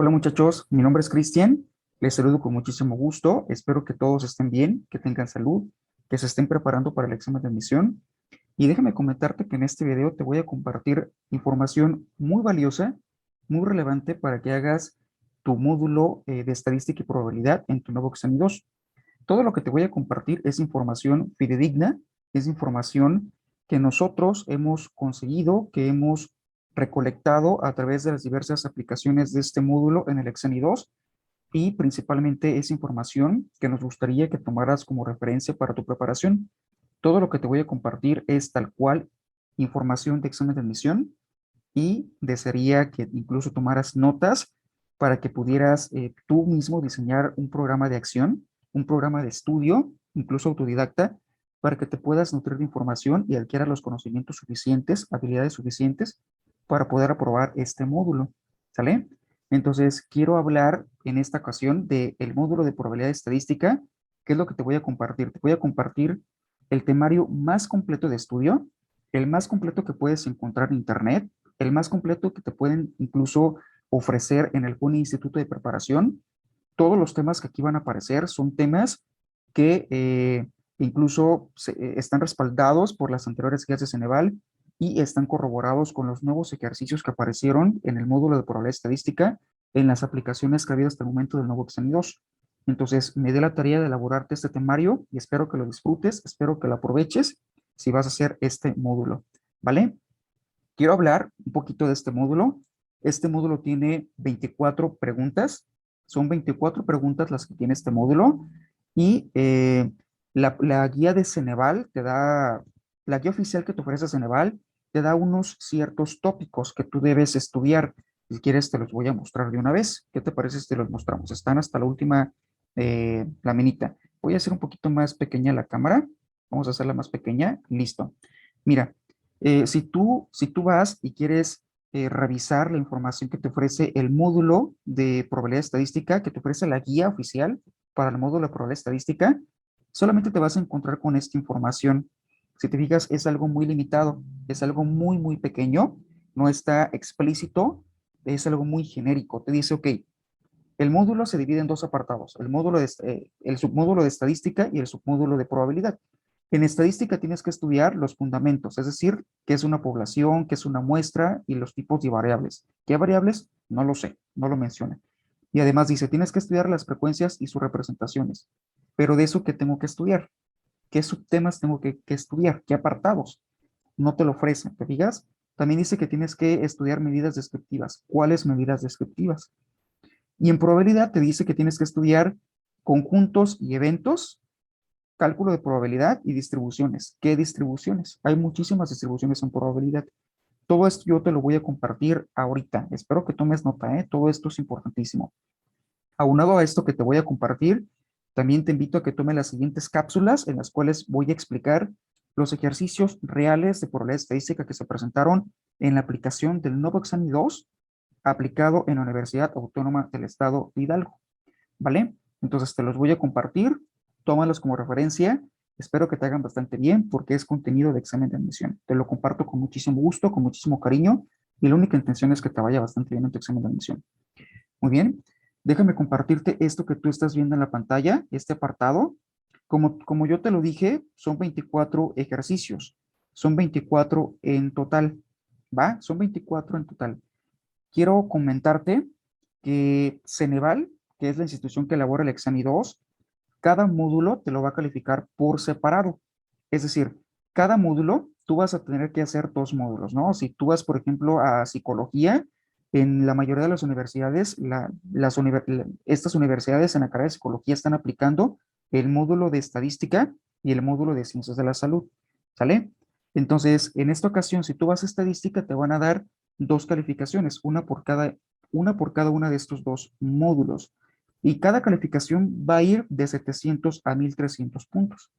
Hola muchachos, mi nombre es Cristian, les saludo con muchísimo gusto, espero que todos estén bien, que tengan salud, que se estén preparando para el examen de admisión y déjame comentarte que en este video te voy a compartir información muy valiosa, muy relevante para que hagas tu módulo de estadística y probabilidad en tu nuevo examen 2. Todo lo que te voy a compartir es información fidedigna, es información que nosotros hemos conseguido, que hemos recolectado a través de las diversas aplicaciones de este módulo en el Exeni 2 y principalmente es información que nos gustaría que tomaras como referencia para tu preparación. Todo lo que te voy a compartir es tal cual información de examen de admisión y desearía que incluso tomaras notas para que pudieras tú mismo diseñar un programa de acción, un programa de estudio, incluso autodidacta, para que te puedas nutrir de información y adquieras los conocimientos suficientes, habilidades suficientes para poder aprobar este módulo. ¿Sale? Entonces, quiero hablar en esta ocasión del módulo de probabilidad estadística, que es lo que te voy a compartir. Te voy a compartir el temario más completo de estudio, el más completo que puedes encontrar en Internet, el más completo que te pueden incluso ofrecer en algún instituto de preparación. Todos los temas que aquí van a aparecer son temas que incluso están respaldados por las anteriores guías de Ceneval y están corroborados con los nuevos ejercicios que aparecieron en el módulo de probabilidad estadística en las aplicaciones que ha habido hasta el momento del nuevo examen 2. Entonces, me dé la tarea de elaborarte este temario y espero que lo disfrutes, espero que lo aproveches si vas a hacer este módulo, ¿vale? Quiero hablar un poquito de este módulo. Este módulo tiene 24 preguntas. Son 24 preguntas las que tiene este módulo. Y la guía de Ceneval te da, la guía oficial que te ofrece Ceneval te da unos ciertos tópicos que tú debes estudiar. Si quieres, te los voy a mostrar de una vez. ¿Qué te parece si te los mostramos? Están hasta la última laminita. Voy a hacer un poquito más pequeña la cámara. Vamos a hacerla más pequeña. Listo. Mira, si tú vas y quieres revisar la información que te ofrece el módulo de probabilidad estadística, que te ofrece la guía oficial para el módulo de probabilidad estadística, solamente te vas a encontrar con esta información. Si te fijas, es algo muy limitado, es algo muy, muy pequeño, no está explícito, es algo muy genérico. Te dice, ok, el módulo se divide en dos apartados, el submódulo de estadística y el submódulo de probabilidad. En estadística tienes que estudiar los fundamentos, es decir, qué es una población, qué es una muestra y los tipos de variables. ¿Qué variables? No lo sé, no lo menciona. Y además dice, tienes que estudiar las frecuencias y sus representaciones. Pero de eso, ¿qué tengo que estudiar? ¿Qué subtemas tengo que estudiar? ¿Qué apartados? No te lo ofrece, ¿te fijas? También dice que tienes que estudiar medidas descriptivas. ¿Cuáles medidas descriptivas? Y en probabilidad te dice que tienes que estudiar conjuntos y eventos, cálculo de probabilidad y distribuciones. ¿Qué distribuciones? Hay muchísimas distribuciones en probabilidad. Todo esto yo te lo voy a compartir ahorita. Espero que tomes nota, ¿eh? Todo esto es importantísimo. Aunado a esto que te voy a compartir, también te invito a que tome las siguientes cápsulas en las cuales voy a explicar los ejercicios reales de probabilidad estadística que se presentaron en la aplicación del nuevo examen 2 aplicado en la Universidad Autónoma del Estado de Hidalgo. ¿Vale? Entonces te los voy a compartir, tómalos como referencia, espero que te hagan bastante bien porque es contenido de examen de admisión. Te lo comparto con muchísimo gusto, con muchísimo cariño y la única intención es que te vaya bastante bien en tu examen de admisión. Muy bien, déjame compartirte esto que tú estás viendo en la pantalla, este apartado. Como yo te lo dije, son 24 ejercicios, son 24 en total, ¿va? Son 24 en total. Quiero comentarte que Ceneval, que es la institución que elabora el examen 2, cada módulo te lo va a calificar por separado. Es decir, cada módulo tú vas a tener que hacer dos módulos, ¿no? Si tú vas, por ejemplo, a psicología, en la mayoría de las universidades, estas universidades en la carrera de psicología están aplicando el módulo de estadística y el módulo de ciencias de la salud, ¿sale? Entonces, en esta ocasión, si tú vas a estadística, te van a dar dos calificaciones, una por cada una de estos dos módulos. Y cada calificación va a ir de 700 a 1300 puntos.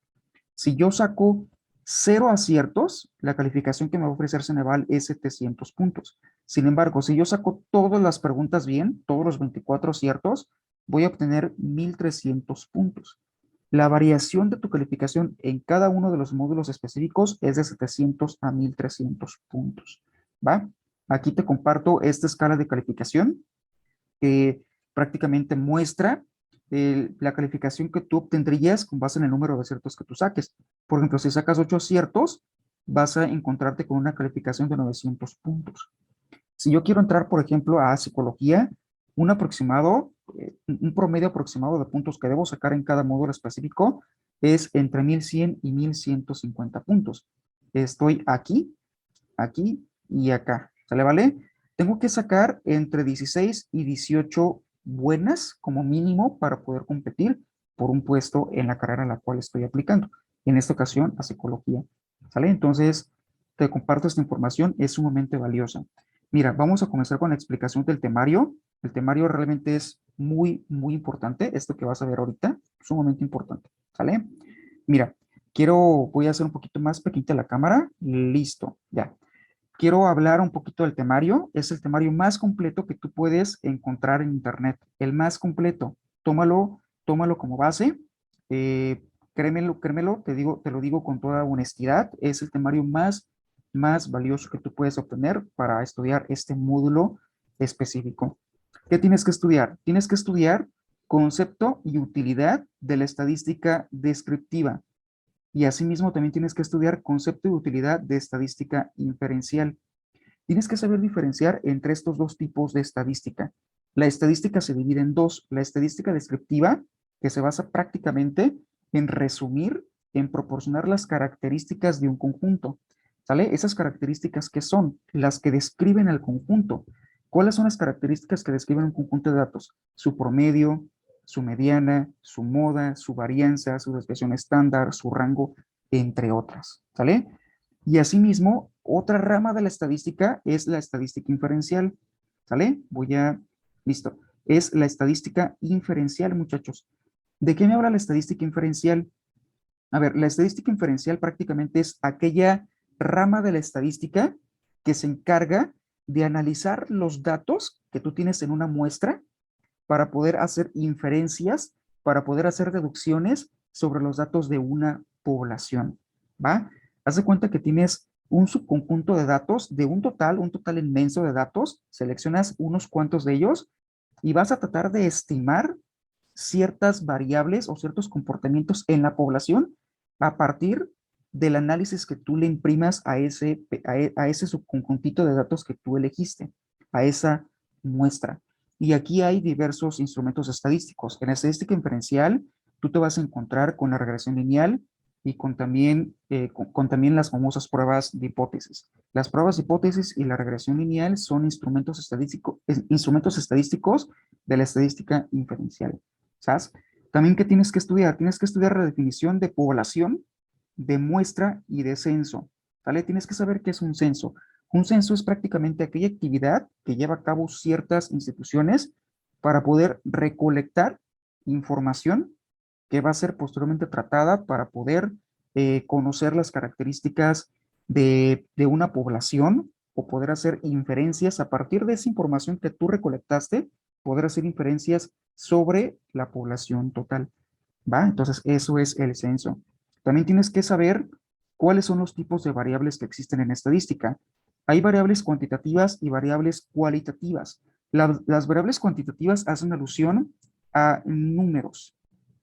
Si yo saco 0 aciertos, la calificación que me va a ofrecer Ceneval es 700 puntos. Sin embargo, si yo saco todas las preguntas bien, todos los 24 aciertos, voy a obtener 1300 puntos. La variación de tu calificación en cada uno de los módulos específicos es de 700 a 1300 puntos. ¿Va? Aquí te comparto esta escala de calificación. que prácticamente muestra la calificación que tú obtendrías con base en el número de aciertos que tú saques. Por ejemplo, si sacas 8 aciertos, vas a encontrarte con una calificación de 900 puntos. Si yo quiero entrar, por ejemplo, a psicología, un promedio aproximado de puntos que debo sacar en cada módulo específico es entre 1100 y 1150 puntos. Estoy aquí, aquí y acá. ¿Sale, vale? Tengo que sacar entre 16 y 18 buenas como mínimo para poder competir por un puesto en la carrera a la cual estoy aplicando. En esta ocasión, a psicología. ¿Sale? Entonces, te comparto esta información, es sumamente valiosa. Mira, vamos a comenzar con la explicación del temario. El temario realmente es muy, muy importante. Esto que vas a ver ahorita, sumamente importante. ¿Sale? Mira, voy a hacer un poquito más pequeñita la cámara. Listo, ya. Quiero hablar un poquito del temario. Es el temario más completo que tú puedes encontrar en internet. El más completo. Tómalo como base. Créemelo, te lo digo con toda honestidad. Es el temario más valioso que tú puedes obtener para estudiar este módulo específico. ¿Qué tienes que estudiar? Tienes que estudiar concepto y utilidad de la estadística descriptiva. Y asimismo también tienes que estudiar concepto y utilidad de estadística inferencial. Tienes que saber diferenciar entre estos dos tipos de estadística. La estadística se divide en dos. La estadística descriptiva, que se basa prácticamente en resumir, en proporcionar las características de un conjunto. ¿Sale? Esas características que son las que describen el conjunto. ¿Cuáles son las características que describen un conjunto de datos? Su promedio, su mediana, su moda, su varianza, su desviación estándar, su rango, entre otras. ¿Sale? Y asimismo, otra rama de la estadística es la estadística inferencial. ¿Sale? Listo. Es la estadística inferencial, muchachos. ¿De qué me habla la estadística inferencial? A ver, la estadística inferencial prácticamente es aquella rama de la estadística que se encarga de analizar los datos que tú tienes en una muestra para poder hacer inferencias, para poder hacer deducciones sobre los datos de una población, ¿va? Haz de cuenta que tienes un subconjunto de datos de un total inmenso de datos, seleccionas unos cuantos de ellos y vas a tratar de estimar ciertas variables o ciertos comportamientos en la población a partir del análisis que tú le imprimas a ese subconjuntito de datos que tú elegiste, a esa muestra. Y aquí hay diversos instrumentos estadísticos. En la estadística inferencial, tú te vas a encontrar con la regresión lineal y con también las famosas pruebas de hipótesis. Las pruebas de hipótesis y la regresión lineal son instrumentos estadísticos de la estadística inferencial. ¿Sabes? También, ¿qué tienes que estudiar? Tienes que estudiar la definición de población, de muestra y de censo. ¿Vale? Tienes que saber qué es un censo. Un censo es prácticamente aquella actividad que lleva a cabo ciertas instituciones para poder recolectar información que va a ser posteriormente tratada para poder conocer las características de una población o poder hacer inferencias a partir de esa información que tú recolectaste, poder hacer inferencias sobre la población total. ¿Va? Entonces, eso es el censo. También tienes que saber cuáles son los tipos de variables que existen en estadística. Hay variables cuantitativas y variables cualitativas. Las variables cuantitativas hacen alusión a números,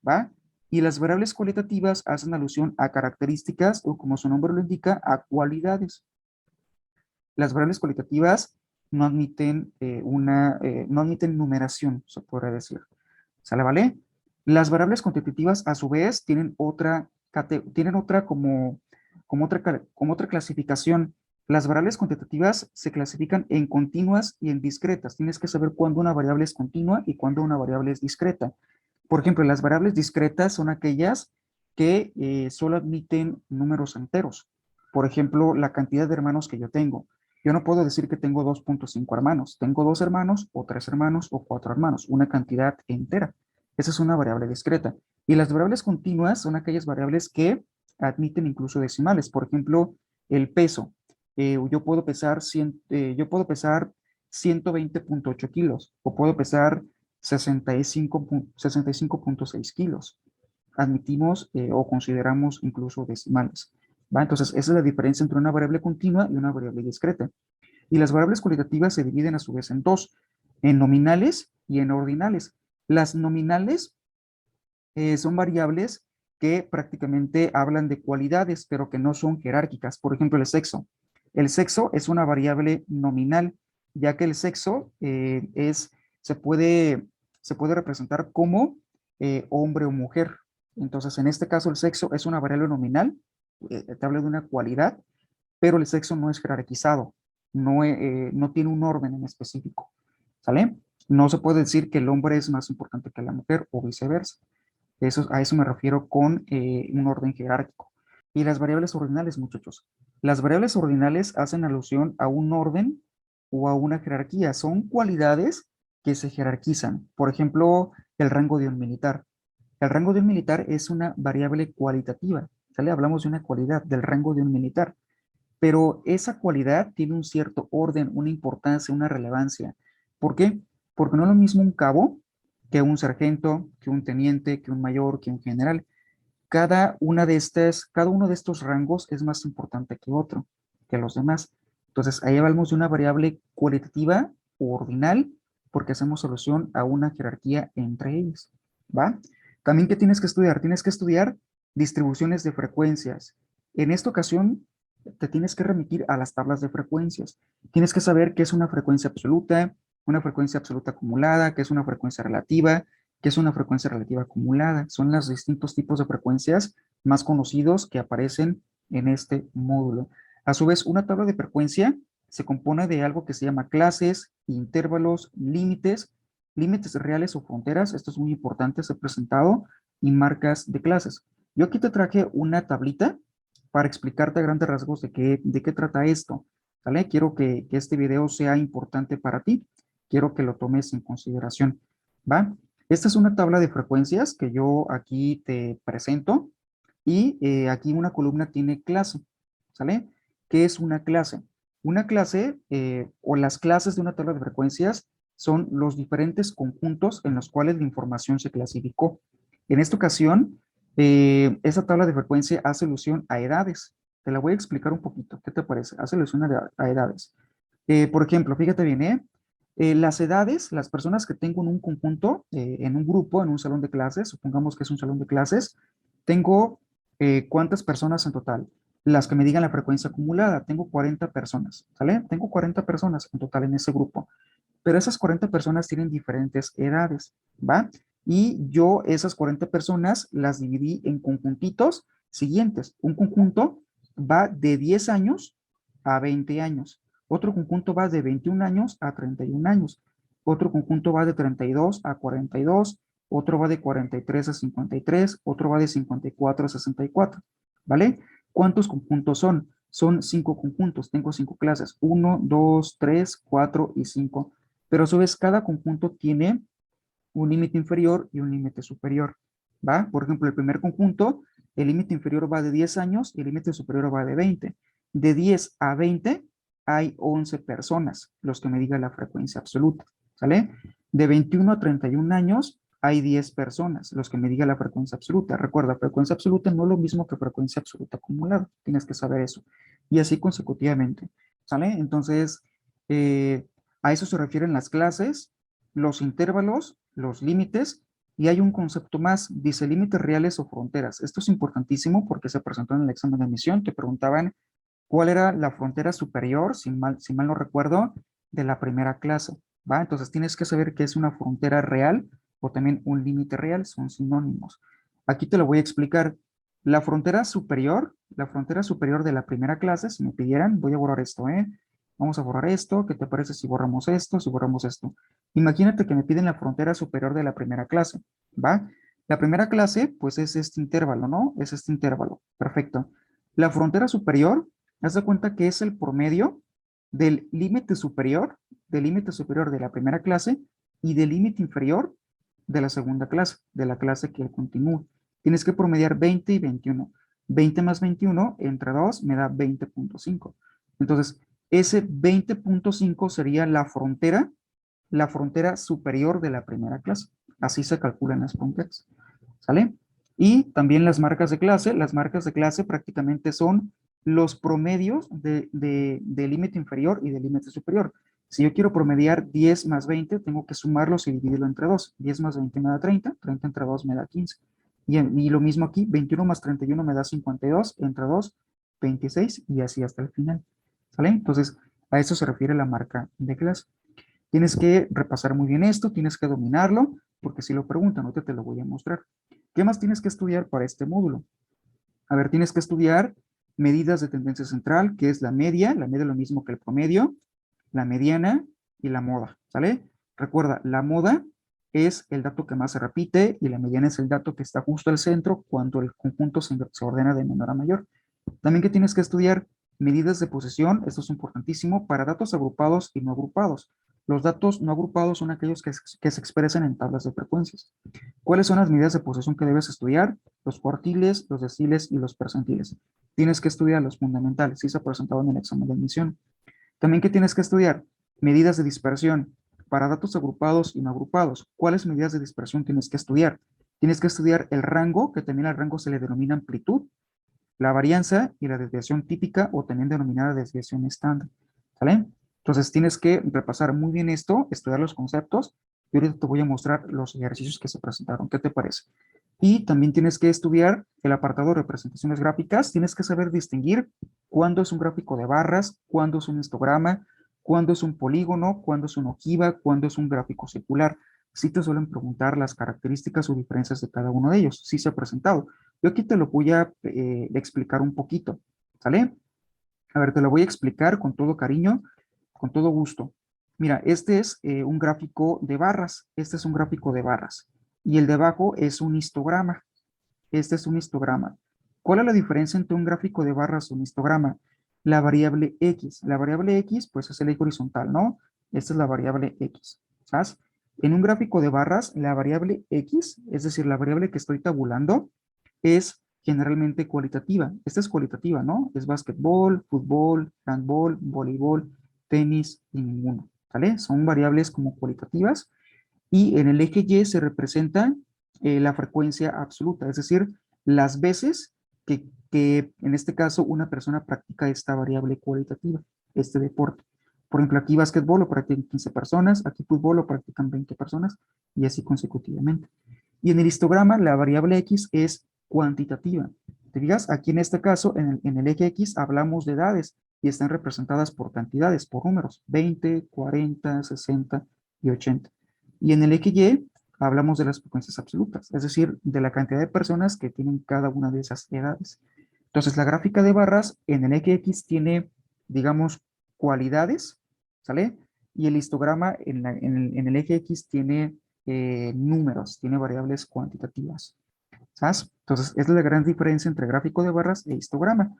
¿va? Y las variables cualitativas hacen alusión a características o, como su nombre lo indica, a cualidades. Las variables cualitativas no admiten numeración, se podría decir. ¿Sale, vale? Las variables cuantitativas, a su vez, tienen otra como otra clasificación. Las variables cuantitativas se clasifican en continuas y en discretas. Tienes que saber cuándo una variable es continua y cuándo una variable es discreta. Por ejemplo, las variables discretas son aquellas que solo admiten números enteros. Por ejemplo, la cantidad de hermanos que yo tengo. Yo no puedo decir que tengo 2.5 hermanos. Tengo 2 hermanos o 3 hermanos o 4 hermanos, una cantidad entera. Esa es una variable discreta. Y las variables continuas son aquellas variables que admiten incluso decimales. Por ejemplo, el peso. Yo puedo pesar 120.8 kilos o puedo pesar 65.6 kilos. Admitimos o consideramos incluso decimales. ¿Va? Entonces, esa es la diferencia entre una variable continua y una variable discreta. Y las variables cualitativas se dividen a su vez en dos. en nominales y en ordinales. Las nominales son variables que prácticamente hablan de cualidades, pero que no son jerárquicas. Por ejemplo, el sexo. El sexo es una variable nominal, ya que el sexo se puede, se puede representar como hombre o mujer. Entonces, en este caso, el sexo es una variable nominal, te habla de una cualidad, pero el sexo no es jerarquizado, no tiene un orden en específico, ¿sale? No se puede decir que el hombre es más importante que la mujer o viceversa. A eso me refiero con un orden jerárquico. Y las variables ordinales, muchachos. Las variables ordinales hacen alusión a un orden o a una jerarquía. Son cualidades que se jerarquizan. Por ejemplo, el rango de un militar. El rango de un militar es una variable cualitativa. ¿Sale? Hablamos de una cualidad, del rango de un militar. Pero esa cualidad tiene un cierto orden, una importancia, una relevancia. ¿Por qué? Porque no es lo mismo un cabo que un sargento, que un teniente, que un mayor, que un general. Cada uno de estos rangos es más importante que otro, que los demás. Entonces, ahí hablamos de una variable cualitativa o ordinal porque hacemos solución a una jerarquía entre ellos, ¿va? También, ¿qué tienes que estudiar? Tienes que estudiar distribuciones de frecuencias. En esta ocasión, te tienes que remitir a las tablas de frecuencias. Tienes que saber qué es una frecuencia absoluta acumulada, qué es una frecuencia relativa, que es una frecuencia relativa acumulada. Son los distintos tipos de frecuencias más conocidos que aparecen en este módulo. A su vez, una tabla de frecuencia se compone de algo que se llama clases, intervalos, límites reales o fronteras. Esto es muy importante ser presentado, y marcas de clases. Yo aquí te traje una tablita para explicarte a grandes rasgos de qué trata esto. ¿Vale? Quiero que este video sea importante para ti. Quiero que lo tomes en consideración. ¿Va? Esta es una tabla de frecuencias que yo aquí te presento y aquí una columna tiene clase, ¿sale? ¿Qué es una clase? Una clase o las clases de una tabla de frecuencias son los diferentes conjuntos en los cuales la información se clasificó. En esta ocasión, esa tabla de frecuencia hace alusión a edades. Te la voy a explicar un poquito. ¿Qué te parece? Hace alusión a edades. Por ejemplo, fíjate bien, las edades, las personas que tengo en un conjunto, en un grupo, en un salón de clases, supongamos que es un salón de clases, tengo ¿cuántas personas en total? Las que me digan la frecuencia acumulada, tengo 40 personas, ¿sale? Tengo 40 personas en total en ese grupo, pero esas 40 personas tienen diferentes edades, ¿va? Y yo esas 40 personas las dividí en conjuntitos siguientes. Un conjunto va de 10 años a 20 años. Otro conjunto va de 21 años a 31 años. Otro conjunto va de 32 a 42. Otro va de 43 a 53. Otro va de 54 a 64. ¿Vale? ¿Cuántos conjuntos son? Son 5 conjuntos. Tengo 5 clases. 1, 2, 3, 4 y 5. Pero a su vez, cada conjunto tiene un límite inferior y un límite superior. ¿Va? Por ejemplo, el primer conjunto, el límite inferior va de 10 años y el límite superior va de 20. De 10 a 20 hay 11 personas, los que me diga la frecuencia absoluta, ¿sale? De 21 a 31 años hay 10 personas, los que me diga la frecuencia absoluta. Recuerda, frecuencia absoluta no es lo mismo que frecuencia absoluta acumulada, tienes que saber eso. Y así consecutivamente, ¿sale? Entonces, a eso se refieren las clases, los intervalos, los límites, y hay un concepto más, dice límites reales o fronteras. Esto es importantísimo porque se presentó en el examen de admisión, te preguntaban cuál era la frontera superior, si mal no recuerdo, de la primera clase, ¿va? Entonces tienes que saber qué es una frontera real o también un límite real, son sinónimos. Aquí te lo voy a explicar. La frontera superior de la primera clase, si me pidieran, voy a borrar esto, ¿eh? Vamos a borrar esto, ¿qué te parece si borramos esto, si borramos esto? Imagínate que me piden la frontera superior de la primera clase, ¿va? La primera clase, pues es este intervalo, ¿no? Es este intervalo, perfecto. La frontera superior, haz de cuenta que es el promedio del límite superior de la primera clase y del límite inferior de la segunda clase, de la clase que continúa. Tienes que promediar 20 y 21. 20 más 21 entre 2 me da 20.5. Entonces, ese 20.5 sería la frontera superior de la primera clase. Así se calculan las fronteras. ¿Sale? Y también las marcas de clase prácticamente son los promedios de límite inferior y de límite superior. Si yo quiero promediar 10 más 20, tengo que sumarlos y dividirlo entre 2. 10 más 20 me da 30, 30 entre 2 me da 15. Y lo mismo aquí, 21 más 31 me da 52, entre 2, 26 y así hasta el final. ¿Sale? Entonces, a eso se refiere la marca de clase. Tienes que repasar muy bien esto, tienes que dominarlo, porque si lo preguntan, ahorita te lo voy a mostrar. ¿Qué más tienes que estudiar para este módulo? A ver, tienes que estudiar medidas de tendencia central, que es la media es lo mismo que el promedio, la mediana y la moda, ¿sale? Recuerda, la moda es el dato que más se repite y la mediana es el dato que está justo al centro cuando el conjunto se ordena de menor a mayor. También que tienes que estudiar medidas de posesión, esto es importantísimo, para datos agrupados y no agrupados. Los datos no agrupados son aquellos que se expresan en tablas de frecuencias. ¿Cuáles son las medidas de posesión que debes estudiar? Los cuartiles, los deciles y los percentiles. Tienes que estudiar los fundamentales, si se ha presentado en el examen de admisión. También que tienes que estudiar medidas de dispersión para datos agrupados y no agrupados. ¿Cuáles medidas de dispersión tienes que estudiar? Tienes que estudiar el rango, que también al rango se le denomina amplitud, la varianza y la desviación típica o también denominada desviación estándar. ¿Sale? Entonces tienes que repasar muy bien esto, estudiar los conceptos y ahorita te voy a mostrar los ejercicios que se presentaron. ¿Qué te parece? Y también tienes que estudiar el apartado de representaciones gráficas. Tienes que saber distinguir cuándo es un gráfico de barras, cuándo es un histograma, cuándo es un polígono, cuándo es una ojiva, cuándo es un gráfico circular. Sí te suelen preguntar las características o diferencias de cada uno de ellos. Sí se ha presentado. Yo aquí te lo voy a explicar un poquito, ¿sale? A ver, te lo voy a explicar con todo cariño, con todo gusto. Mira, este es un gráfico de barras, este es un gráfico de barras, y el de abajo es un histograma, este es un histograma. ¿Cuál es la diferencia entre un gráfico de barras y un histograma? La variable X. La variable X, pues es el eje horizontal, ¿no? Esta es la variable X, ¿sabes? En un gráfico de barras, la variable X, es decir, la variable que estoy tabulando, es generalmente cualitativa. Esta es cualitativa, ¿no? Es básquetbol, fútbol, handball, voleibol, tenis y ninguno, ¿vale? Son variables como cualitativas y en el eje Y se representa la frecuencia absoluta, es decir, las veces que en este caso una persona practica esta variable cualitativa, este deporte. Por ejemplo, aquí básquetbol lo practican 15 personas, aquí fútbol lo practican 20 personas y así consecutivamente. Y en el histograma la variable X es cuantitativa. Te digas, aquí en este caso, en el eje X hablamos de edades y están representadas por cantidades, por números, 20, 40, 60 y 80. Y en el eje Y hablamos de las frecuencias absolutas, es decir, de la cantidad de personas que tienen cada una de esas edades. Entonces, la gráfica de barras en el eje X tiene, digamos, cualidades, ¿sale? Y el histograma en el eje X tiene números, tiene variables cuantitativas, ¿sabes? Entonces, esa es la gran diferencia entre gráfico de barras e histograma.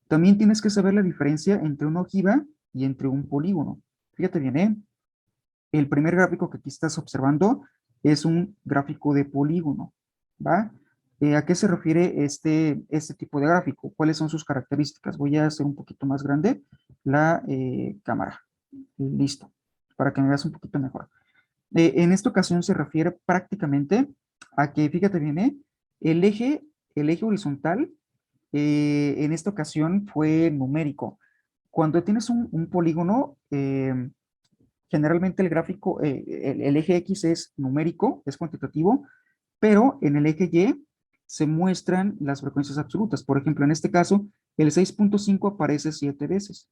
También tienes que saber la diferencia entre una ojiva y entre un polígono. Fíjate bien, ¿eh? El primer gráfico que aquí estás observando es un gráfico de polígono, ¿va? ¿A qué se refiere este tipo de gráfico? ¿Cuáles son sus características? Voy a hacer un poquito más grande la cámara. Listo, para que me veas un poquito mejor. En esta ocasión se refiere prácticamente a que, fíjate bien, el eje horizontal en esta ocasión fue numérico. Cuando tienes un polígono, generalmente el gráfico, el eje X es numérico, es cuantitativo, pero en el eje Y se muestran las frecuencias absolutas. Por ejemplo, en este caso, el 6.5 aparece 7 veces.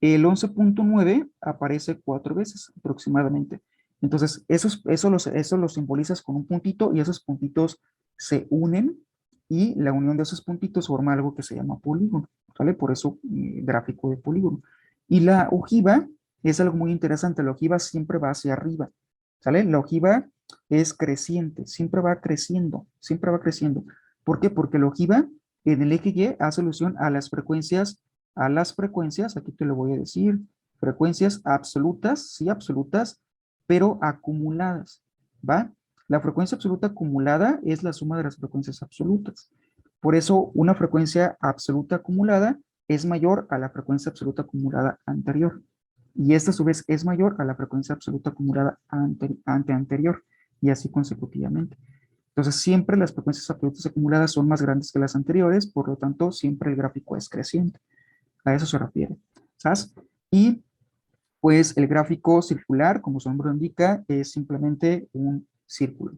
El 11.9 aparece 4 veces aproximadamente. Entonces, eso lo simbolizas con un puntito y esos puntitos se unen y la unión de esos puntitos forma algo que se llama polígono, ¿vale? Por eso gráfico de polígono. Y la ojiva es algo muy interesante, la ojiva siempre va hacia arriba, ¿sale? La ojiva es creciente, siempre va creciendo, siempre va creciendo. ¿Por qué? Porque la ojiva en el eje Y hace alusión a las frecuencias, aquí te lo voy a decir, frecuencias absolutas, sí, absolutas, pero acumuladas, ¿va? La frecuencia absoluta acumulada es la suma de las frecuencias absolutas. Por eso, una frecuencia absoluta acumulada es mayor a la frecuencia absoluta acumulada anterior. Y esta a su vez es mayor a la frecuencia absoluta acumulada ante anterior, y así consecutivamente. Entonces, siempre las frecuencias absolutas acumuladas son más grandes que las anteriores, por lo tanto, siempre el gráfico es creciente. A eso se refiere, ¿sabes? Y Pues el gráfico circular, como su nombre lo indica, es simplemente un círculo.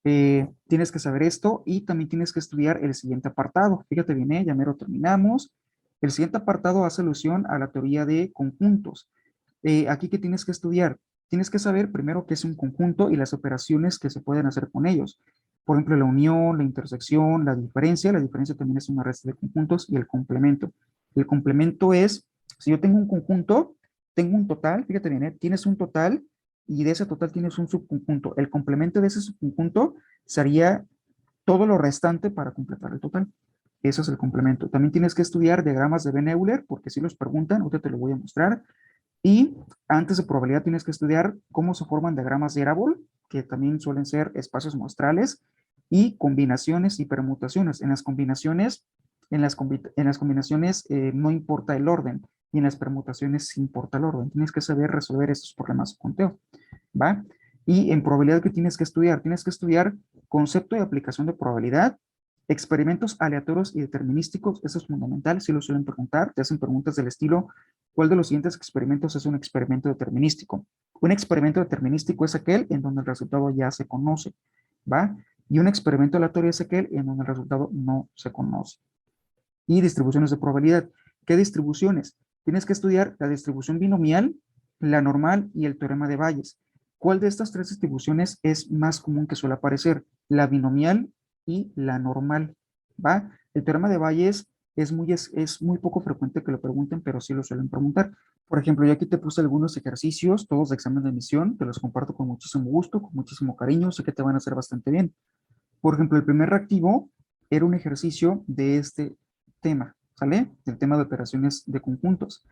Tienes que saber esto y también tienes que estudiar el siguiente apartado. Fíjate bien, ya mero terminamos. El siguiente apartado hace alusión a la teoría de conjuntos. Aquí, ¿qué tienes que estudiar? Tienes que saber primero qué es un conjunto y las operaciones que se pueden hacer con ellos. Por ejemplo, la unión, la intersección, la diferencia. La diferencia también es una resta de conjuntos y el complemento. El complemento es, si yo tengo un conjunto, tengo un total, fíjate bien, tienes un total y de ese total tienes un subconjunto. El complemento de ese subconjunto sería todo lo restante para completar el total. Eso es el complemento. También tienes que estudiar diagramas de Venn-Euler, porque si los preguntan, ahorita te lo voy a mostrar. Y antes de probabilidad tienes que estudiar cómo se forman diagramas de Érable, que también suelen ser espacios muestrales, y combinaciones y permutaciones. En las combinaciones, no importa el orden, y en las permutaciones sí importa el orden. Tienes que saber resolver estos problemas de conteo, ¿va? Y en probabilidad, ¿qué tienes que estudiar? Tienes que estudiar concepto de aplicación de probabilidad, experimentos aleatorios y determinísticos. Eso es fundamental, si lo suelen preguntar. Te hacen preguntas del estilo: ¿cuál de los siguientes experimentos es un experimento determinístico? Un experimento determinístico es aquel en donde el resultado ya se conoce, ¿va? Y un experimento aleatorio es aquel en donde el resultado no se conoce. Y distribuciones de probabilidad. ¿Qué distribuciones? Tienes que estudiar la distribución binomial, la normal y el teorema de Bayes. ¿Cuál de estas tres distribuciones es más común que suele aparecer? La binomial y la normal, ¿va? El teorema de Bayes es muy poco frecuente que lo pregunten, pero sí lo suelen preguntar. Por ejemplo, yo aquí te puse algunos ejercicios, todos de examen de admisión, te los comparto con muchísimo gusto, con muchísimo cariño, sé que te van a hacer bastante bien. Por ejemplo, el primer reactivo era un ejercicio de este tema, ¿sale? Del tema de operaciones de conjuntos.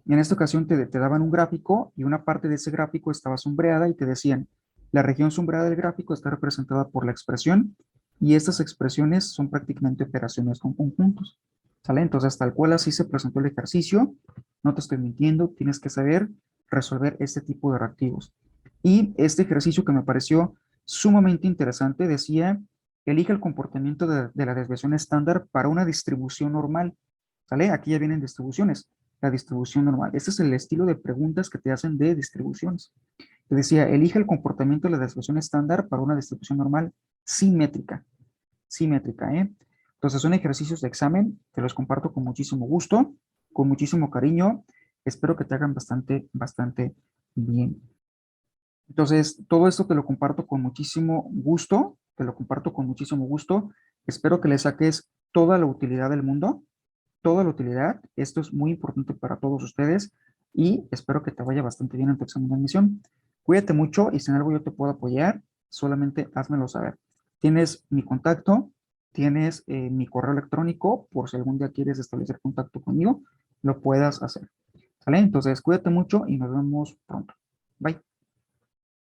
Y en esta ocasión te daban un gráfico y una parte de ese gráfico estaba sombreada y te decían: la región sombreada del gráfico está representada por la expresión y estas expresiones son prácticamente operaciones con conjuntos, ¿sale? Entonces, tal cual así se presentó el ejercicio, no te estoy mintiendo, tienes que saber resolver este tipo de reactivos. Y este ejercicio que me pareció sumamente interesante decía: elige el comportamiento de la desviación estándar para una distribución normal, ¿sale? Aquí ya vienen distribuciones, la distribución normal. Este es el estilo de preguntas que te hacen de distribuciones. Te decía: elige el comportamiento de la desviación estándar para una distribución normal simétrica, simétrica, ¿eh? Entonces son ejercicios de examen, te los comparto con muchísimo gusto, con muchísimo cariño, espero que te hagan bastante, bastante bien. Entonces, todo esto te lo comparto con muchísimo gusto, te lo comparto con muchísimo gusto. Espero que le saques toda la utilidad del mundo, toda la utilidad. Esto es muy importante para todos ustedes y espero que te vaya bastante bien en tu examen de admisión. Cuídate mucho y si en algo yo te puedo apoyar, solamente házmelo saber. Tienes mi contacto, tienes mi correo electrónico, por si algún día quieres establecer contacto conmigo, lo puedas hacer. ¿Sale? Entonces, cuídate mucho y nos vemos pronto. Bye.